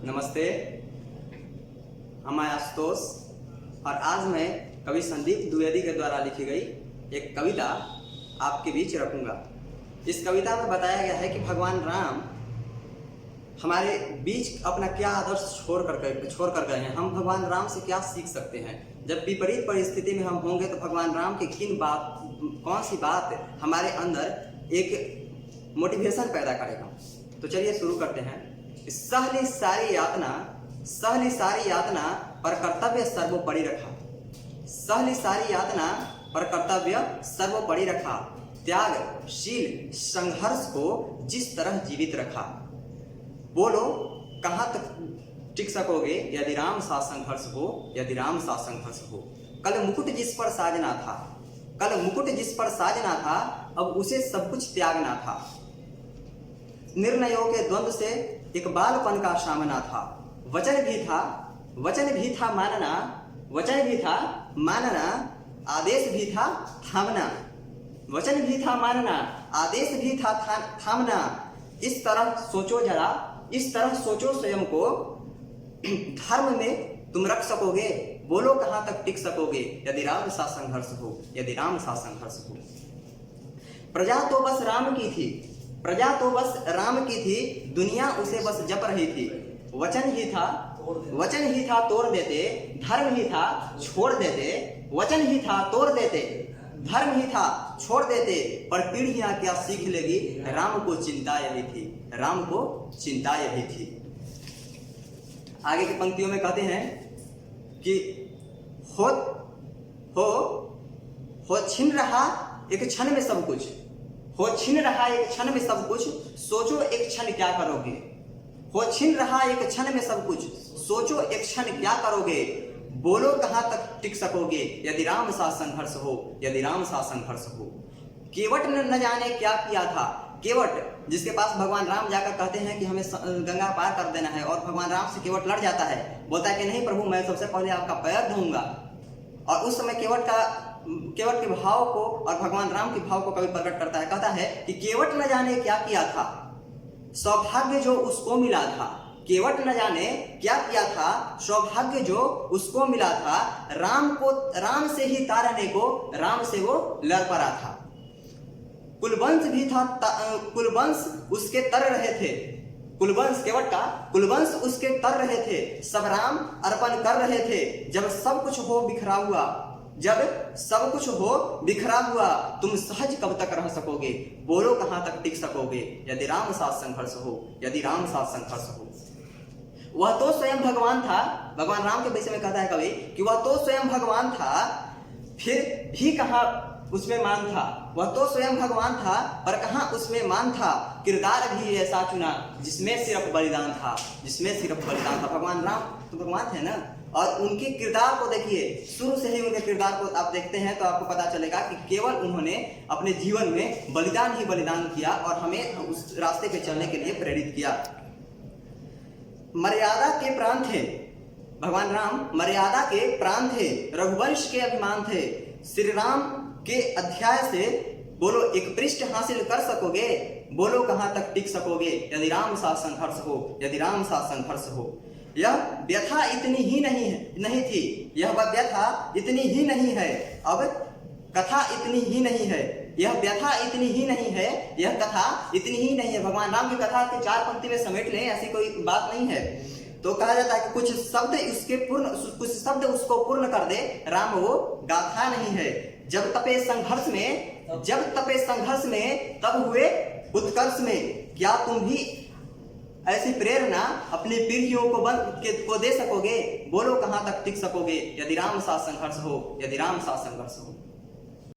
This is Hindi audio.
नमस्ते, मैं आशुतोष और आज मैं कवि संदीप द्विवेदी के द्वारा लिखी गई एक कविता आपके बीच रखूंगा। इस कविता में बताया गया है कि भगवान राम हमारे बीच अपना क्या आदर्श छोड़ कर गए हैं। हम भगवान राम से क्या सीख सकते हैं। जब विपरीत परिस्थिति में हम होंगे तो भगवान राम की कौन सी बात हमारे अंदर एक मोटिवेशन पैदा करेगा। तो चलिए शुरू करते हैं। सहली सारी यातना पर कर्तव्य सर्वोपरि रखा। सहली सारी यातना पर कर्तव्य सर्वोपरि रखा। त्यागशील संघर्ष को जिस तरह जीवित रखा। बोलो कहाँ तक टिक सकोगे यदि राम सा संघर्ष हो, यदि राम सा संघर्ष हो। कल मुकुट जिस पर साजना था, अब उसे सब कुछ त्यागना था। निर्णयों के द्वंद्व से एक बालपन का सामना था। वचन भी था मानना, आदेश भी था थामना। वचन भी था मानना, आदेश भी था थामना। इस तरह सोचो स्वयं को, धर्म में तुम रख सकोगे। बोलो कहाँ तक टिक सकोगे यदि राम सा संघर्ष हो, यदि राम सा संघर्ष हो। प्रजा तो बस राम की थी, दुनिया उसे बस जप रही थी। वचन ही था तोड़ देते, धर्म ही था छोड़ देते। वचन ही था तोड़ देते, धर्म ही था छोड़ देते। पर पीढ़ियां क्या सीख लेगी, राम को चिंता यही थी। आगे की पंक्तियों में कहते हैं कि हो छिन रहा एक क्षण में सब कुछ। हो छिन रहा एक क्षण में सब कुछ, सोचो एक क्षण क्या करोगे। हो छिन रहा एक क्षण में सब कुछ, सोचो एक क्षण क्या करोगे। बोलो कहाँ तक टिक सकोगे यदि राम सा संघर्ष हो, यदि राम सा संघर्ष हो। केवट ने न जाने क्या किया था। केवट जिसके पास भगवान राम जाकर कहते हैं कि हमें गंगा पार कर देना है, और भगवान राम से केवट लड़ जाता है। बोलता है कि नहीं प्रभु, मैं सबसे पहले आपका पैर धोऊंगा। और उस समय केवट के भाव को और भगवान राम के भाव को कवि प्रकट करता है। कहता है कि केवट न जाने क्या किया था, सौभाग्य जो उसको मिला था। केवट न जाने क्या किया था, सौभाग्य जो उसको मिला था। राम से ही तारने को, राम से वो लड़ पड़ा था। कुलवंश उसके तर रहे थे। केवट का कुलवंश उसके तर रहे थे। सब राम अर्पण कर रहे थे। जब सब कुछ हो बिखरा हुआ, तुम सहज कब तक रह सकोगे। बोलो कहाँ तक टिक सकोगे यदि राम सा संघर्ष हो, यदि राम सा संघर्ष हो। वह तो स्वयं भगवान था। भगवान राम के विषय में कहता है कवि कि वह तो स्वयं भगवान था, फिर भी कहाँ उसमें मान था। वह तो स्वयं भगवान था, पर कहाँ उसमें मान था। किरदार भी ऐसा चुना जिसमें सिर्फ बलिदान था। भगवान राम तो भगवान थे ना, और उनके किरदार को देखिए। शुरू से ही उनके किरदार को आप देखते हैं तो आपको पता चलेगा कि केवल उन्होंने अपने जीवन में बलिदान ही बलिदान किया और हमें उस रास्ते पे चलने के लिए प्रेरित किया। मर्यादा के प्राण थे भगवान राम, मर्यादा के प्राण थे, रघुवंश के अभिमान थे। श्री राम के अध्याय से बोलो एक पृष्ठ हासिल कर सकोगे। बोलो कहाँ तक टिक सकोगे यदि राम सा संघर्ष हो, यदि राम सा संघर्ष हो। यह व्यथा इतनी ही नहीं थी, यह व्यथा इतनी ही नहीं है। अब कथा इतनी ही नहीं है, यह व्यथा इतनी ही नहीं है, यह कथा इतनी ही नहीं है। भगवान राम की कथा के 4 पंक्ति में समेट लें, ऐसी कोई बात नहीं है। तो कहा जाता है कि कुछ शब्द उसको पूर्ण कर दे, राम वो गाथा नहीं है। जब तपे संघर्ष में तब हुए उत्कर्ष में। क्या तुम भी ऐसी प्रेरणा अपनी पीढ़ियों को दे सकोगे। बोलो कहाँ तक टिक सकोगे यदि राम सा संघर्ष हो, यदि राम सा संघर्ष हो।